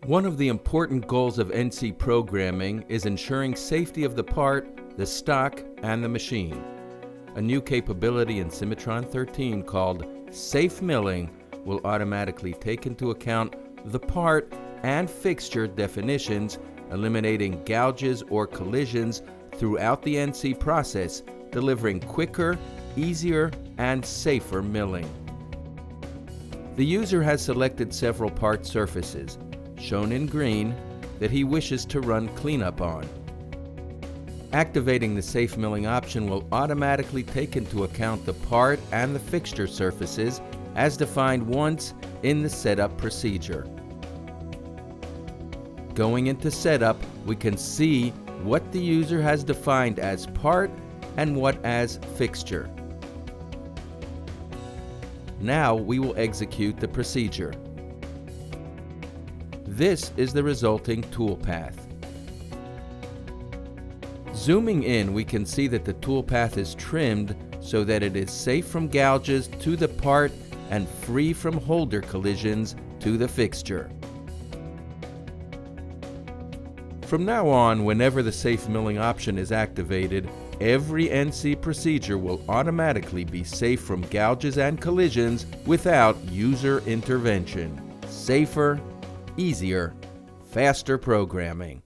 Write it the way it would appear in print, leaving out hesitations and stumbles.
One of the important goals of NC programming is ensuring safety of the part, the stock, and the machine. A new capability in CIMATRON 13 called Safe Milling will automatically take into account the part and fixture definitions, eliminating gouges or collisions throughout the NC process, delivering quicker, easier, and safer milling. The user has selected several part surfaces, shown in green, that he wishes to run cleanup on. Activating the Safe Milling option will automatically take into account the part and the fixture surfaces as defined once in the setup procedure. Going into setup, we can see what the user has defined as part and what as fixture. Now we will execute the procedure. This is the resulting toolpath. Zooming in, we can see that the toolpath is trimmed so that it is safe from gouges to the part and free from holder collisions to the fixture. From now on, whenever the Safe Milling option is activated, every NC procedure will automatically be safe from gouges and collisions without user intervention. Safer, easier, faster programming.